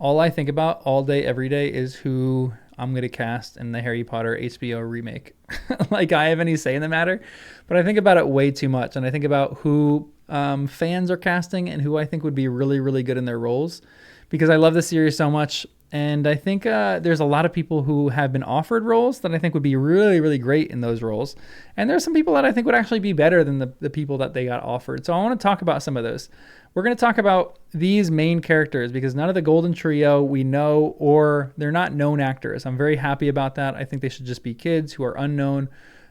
all I think about all day, every day is who I'm going to cast in the Harry Potter HBO remake. Like I have any say in the matter, but I think about it way too much. And I think about who fans are casting and who I think would be really, really good in their roles because I love the series so much. And I think there's a lot of people who have been offered roles that I think would be really, really great in those roles. And there's some people that I think would actually be better than the people that they got offered. So I want to talk about some of those. We're going to talk about these main characters because none of the Golden Trio we know or they're not known actors. I'm very happy about that. I think they should just be kids who are unknown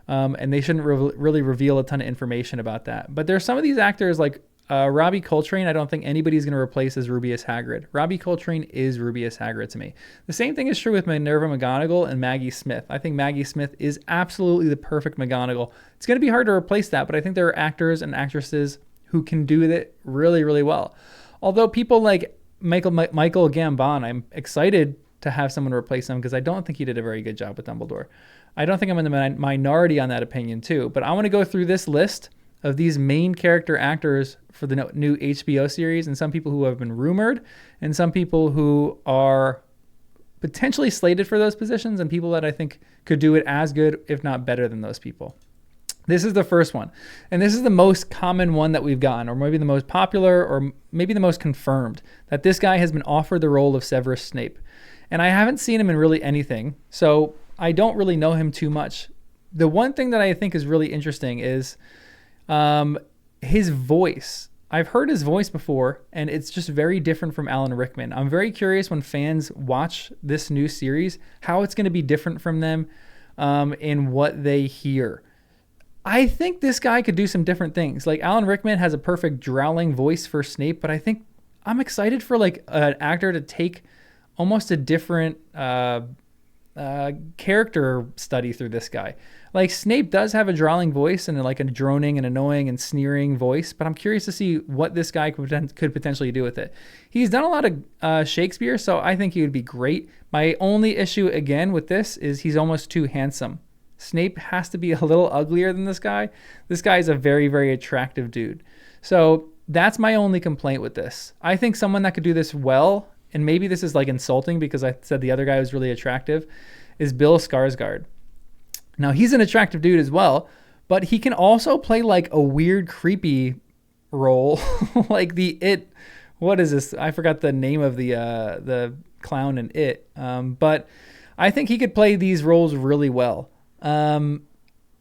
and they shouldn't really reveal a ton of information about that. But there's some of these actors like Robbie Coltrane, I don't think anybody's going to replace as Rubeus Hagrid. Robbie Coltrane is Rubeus Hagrid to me. The same thing is true with Minerva McGonagall and Maggie Smith. I think Maggie Smith is absolutely the perfect McGonagall. It's going to be hard to replace that, but I think there are actors and actresses who can do it really, really well. Although people like Michael Gambon, I'm excited to have someone replace him because I don't think he did a very good job with Dumbledore. I don't think I'm in the minority on that opinion too, but I want to go through this list of these main character actors for the new HBO series and some people who have been rumored and some people who are potentially slated for those positions and people that I think could do it as good, if not better than those people. This is the first one. And this is the most common one that we've gotten, or maybe the most popular, or maybe the most confirmed, that this guy has been offered the role of Severus Snape. And I haven't seen him in really anything, so I don't really know him too much. The one thing that I think is really interesting is his voice. I've heard his voice before, and it's just very different from Alan Rickman. I'm very curious when fans watch this new series, how it's going to be different from them in what they hear. I think this guy could do some different things. Like Alan Rickman has a perfect growling voice for Snape, but I think I'm excited for like an actor to take almost a different character study through this guy. Like Snape does have a drawling voice and like a droning and annoying and sneering voice, but I'm curious to see what this guy could potentially do with it. He's done a lot of Shakespeare, so I think he would be great. My only issue again with this is he's almost too handsome. Snape has to be a little uglier than this guy. This guy is a very, very attractive dude. So that's my only complaint with this. I think someone that could do this well, and maybe this is like insulting because I said the other guy was really attractive, is Bill Skarsgard. Now he's an attractive dude as well, but he can also play like a weird, creepy role, like the It. What is this? I forgot the name of the clown in It. But I think he could play these roles really well.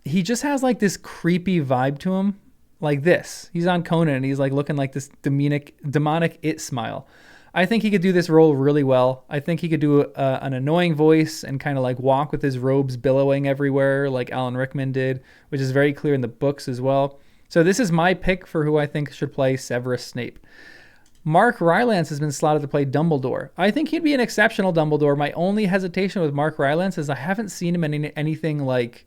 He just has like this creepy vibe to him, like this. He's on Conan and he's like looking like this demonic It smile. I think he could do this role really well. I think he could do an annoying voice and kind of like walk with his robes billowing everywhere like Alan Rickman did, which is very clear in the books as well. So this is my pick for who I think should play Severus Snape. Mark Rylance has been slotted to play Dumbledore. I think he'd be an exceptional Dumbledore. My only hesitation with Mark Rylance is I haven't seen him in anything like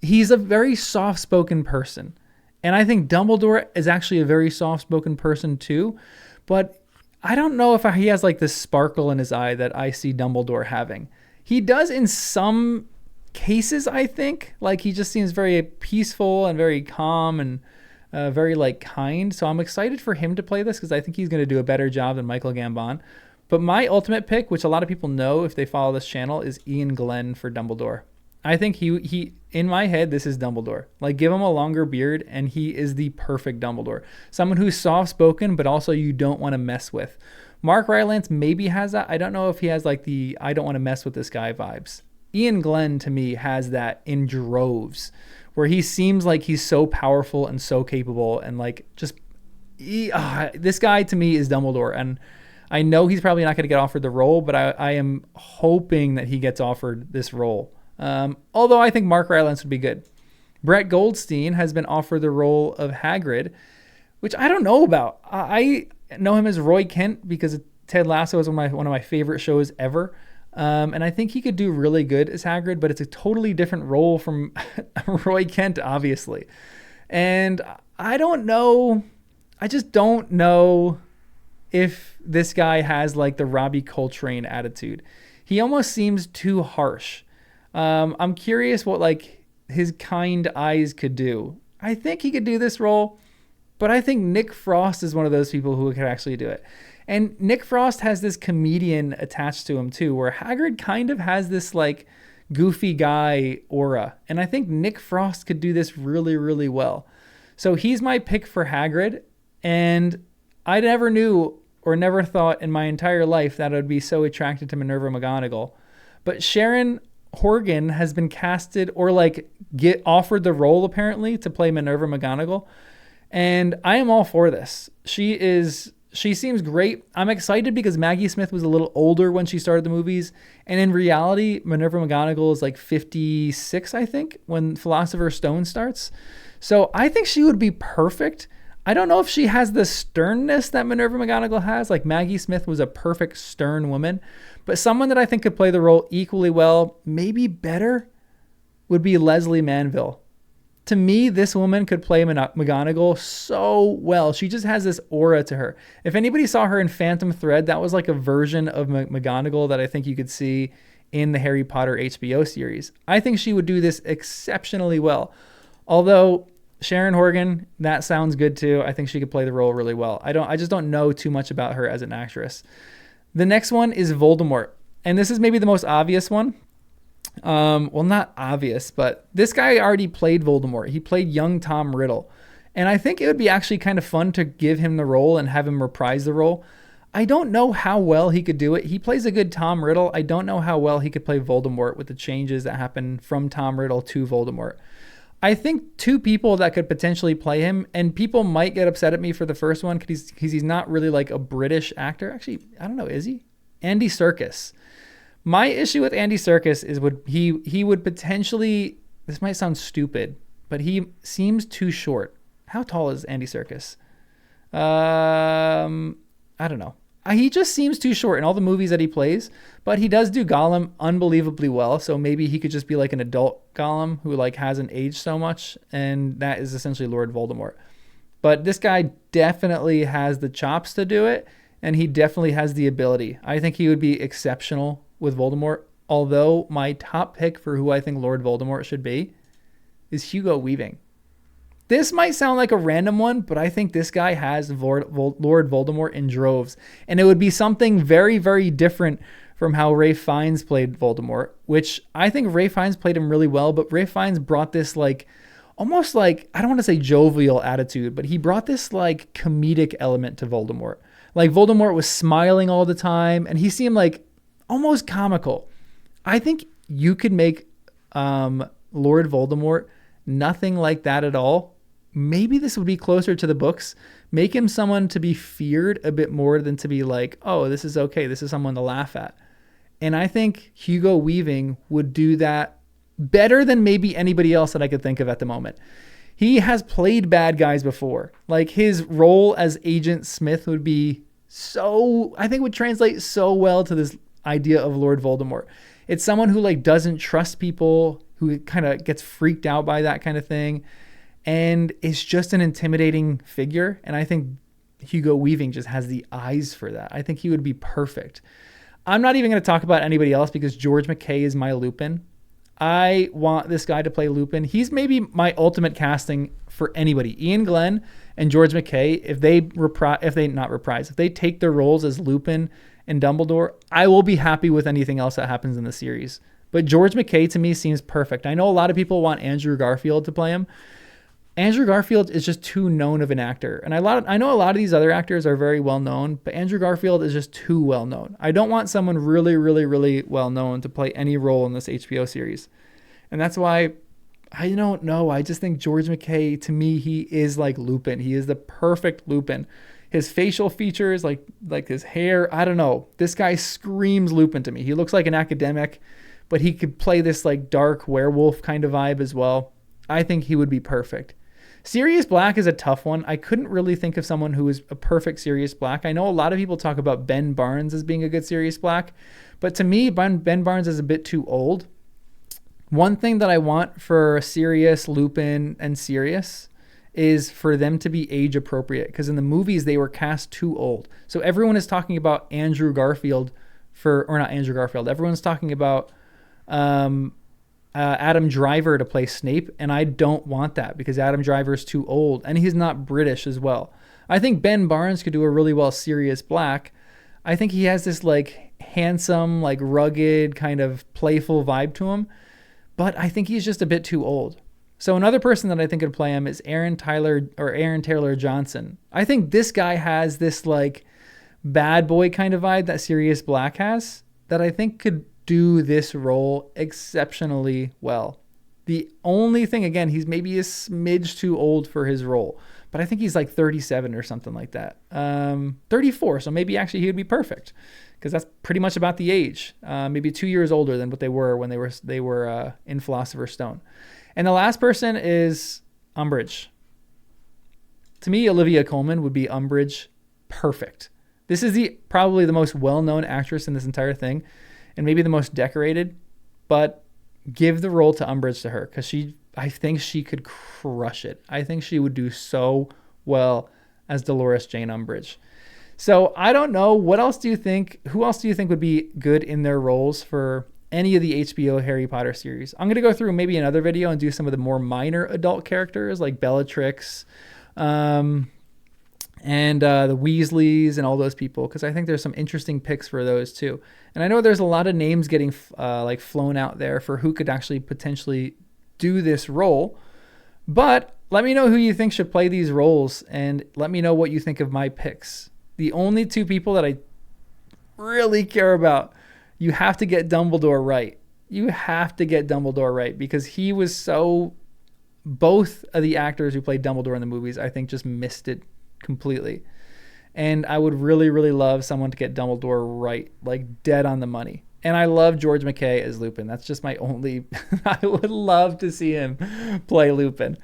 he's a very soft-spoken person. And I think Dumbledore is actually a very soft-spoken person too. But I don't know if he has like this sparkle in his eye that I see Dumbledore having. He does in some cases, I think. Like he just seems very peaceful and very calm and very like kind. So I'm excited for him to play this because I think he's going to do a better job than Michael Gambon. But my ultimate pick, which a lot of people know if they follow this channel, is Ian Glenn for Dumbledore. I think he in my head, this is Dumbledore. Like give him a longer beard and he is the perfect Dumbledore. Someone who's soft-spoken, but also you don't want to mess with. Mark Rylance maybe has that. I don't know if he has like the I don't want to mess with this guy vibes. Ian Glenn to me has that in droves, where he seems like he's so powerful and so capable and like just this guy to me is Dumbledore. And I know he's probably not going to get offered the role, but I am hoping that he gets offered this role. Although I think Mark Rylance would be good. Brett Goldstein has been offered the role of Hagrid, which I don't know about. I know him as Roy Kent because Ted Lasso is one of my favorite shows ever. And I think he could do really good as Hagrid, but it's a totally different role from Roy Kent, obviously. And I don't know. I just don't know if this guy has like the Robbie Coltrane attitude. He almost seems too harsh. I'm curious what like his kind eyes could do. I think he could do this role. but I think Nick Frost is one of those people who could actually do it. And Nick Frost has this comedian attached to him too, where Hagrid kind of has this like goofy guy aura. And I think Nick Frost could do this really, really well. So he's my pick for Hagrid. And I never knew or never thought in my entire life that I would be so attracted to Minerva McGonagall. But Sharon Horan has been casted or like get offered the role apparently to play Minerva McGonagall. And I am all for this. She seems great. I'm excited because Maggie Smith was a little older when she started the movies. And in reality, Minerva McGonagall is like 56, I think, when Philosopher's Stone starts. So I think she would be perfect. I don't know if she has the sternness that Minerva McGonagall has. Like Maggie Smith was a perfect stern woman. But someone that I think could play the role equally well, maybe better, would be Lesley Manville. To me, this woman could play McGonagall so well. She just has this aura to her. If anybody saw her in Phantom Thread, that was like a version of McGonagall that I think you could see in the Harry Potter HBO series. I think she would do this exceptionally well. Although Sharon Horan, that sounds good too. I think she could play the role really well. I just don't know too much about her as an actress. The next one is Voldemort. And this is maybe the most obvious one. Well, not obvious, but this guy already played Voldemort. He played young Tom Riddle. And I think it would be actually kind of fun to give him the role and have him reprise the role. I don't know how well he could do it. He plays a good Tom Riddle. I don't know how well he could play Voldemort with the changes that happen from Tom Riddle to Voldemort. I think two people that could potentially play him, and people might get upset at me for the first one because he's not really like a British actor. Actually, I don't know, is he? Andy Serkis. My issue with Andy Serkis is he would potentially, this might sound stupid, but he seems too short. How tall is Andy Serkis? I don't know. He just seems too short in all the movies that he plays, but he does do Gollum unbelievably well. So maybe he could just be like an adult Gollum who like hasn't aged so much. And that is essentially Lord Voldemort. But this guy definitely has the chops to do it. And he definitely has the ability. I think he would be exceptional with Voldemort. Although my top pick for who I think Lord Voldemort should be is Hugo Weaving. This might sound like a random one, but I think this guy has Lord Voldemort in droves. And it would be something very, very different from how Ralph Fiennes played Voldemort, which I think Ralph Fiennes played him really well, but Ralph Fiennes brought this like, almost like, I don't want to say jovial attitude, but he brought this like comedic element to Voldemort. Like Voldemort was smiling all the time and he seemed like almost comical. I think you could make Lord Voldemort nothing like that at all. Maybe this would be closer to the books. Make him someone to be feared a bit more than to be like, oh, this is okay. This is someone to laugh at. And I think Hugo Weaving would do that better than maybe anybody else that I could think of at the moment. He has played bad guys before. Like his role as Agent Smith would be I think would translate so well to this idea of Lord Voldemort. It's someone who like doesn't trust people, who kind of gets freaked out by that kind of thing. And it's just an intimidating figure. And I think Hugo Weaving just has the eyes for that. I think he would be perfect. I'm not even going to talk about anybody else because George McKay is my Lupin. I want this guy to play Lupin. He's maybe my ultimate casting for anybody. Ian Glenn and George McKay, if they take their roles as Lupin and Dumbledore, I will be happy with anything else that happens in the series. But George McKay to me seems perfect. I know a lot of people want Andrew Garfield to play him. Andrew Garfield is just too known of an actor. And I know a lot of these other actors are very well known, but Andrew Garfield is just too well known. I don't want someone really, really, really well known to play any role in this HBO series. And that's why I don't know. I just think George McKay, to me, he is like Lupin. He is the perfect Lupin. His facial features, like his hair, I don't know. This guy screams Lupin to me. He looks like an academic, but he could play this like dark werewolf kind of vibe as well. I think he would be perfect. Sirius Black is a tough one. I couldn't really think of someone who is a perfect Sirius Black. I know a lot of people talk about Ben Barnes as being a good Sirius Black, but to me, Ben Barnes is a bit too old. One thing that I want for Sirius, Lupin, and Sirius is for them to be age appropriate, because in the movies they were cast too old. So everyone is talking about Andrew Garfield everyone's talking about Adam Driver to play Snape, and I don't want that because Adam Driver is too old, and he's not British as well. I think Ben Barnes could do a really well Sirius Black. I think he has this like handsome, like rugged, kind of playful vibe to him, but I think he's just a bit too old. So another person that I think could play him is Aaron Taylor Johnson. I think this guy has this like bad boy kind of vibe that Sirius Black has that I think could do this role exceptionally well. The only thing, again, he's maybe a smidge too old for his role, but I think he's like 37 or something like that. 34, so maybe actually he would be perfect because that's pretty much about the age. Maybe 2 years older than what they were when they were in Philosopher's Stone. And the last person is Umbridge. To me, Olivia Coleman would be Umbridge perfect. This is probably the most well-known actress in this entire thing, and maybe the most decorated, but give the role to Umbridge to her because I think she could crush it. I think she would do so well as Dolores Jane Umbridge. So I don't know. What else do you think? Who else do you think would be good in their roles for any of the HBO Harry Potter series? I'm going to go through maybe another video and do some of the more minor adult characters like Bellatrix, and the Weasleys and all those people, because I think there's some interesting picks for those too. And I know there's a lot of names getting like flown out there for who could actually potentially do this role, but let me know who you think should play these roles and let me know what you think of my picks. The only two people that I really care about, you have to get Dumbledore right. You have to get Dumbledore right because he was so, both of the actors who played Dumbledore in the movies, I think just missed it completely. And I would really, really love someone to get Dumbledore right, like dead on the money. And I love George McKay as Lupin. That's just my only, I would love to see him play Lupin.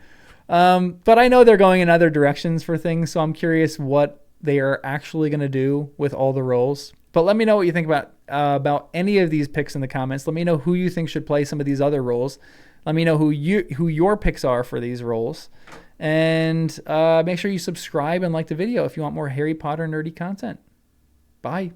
But I know they're going in other directions for things, so I'm curious what they are actually going to do with all the roles. But let me know what you think about any of these picks in the comments. Let me know who you think should play some of these other roles. Let me know who your picks are for these roles. And make sure you subscribe and like the video if you want more Harry Potter nerdy content. Bye.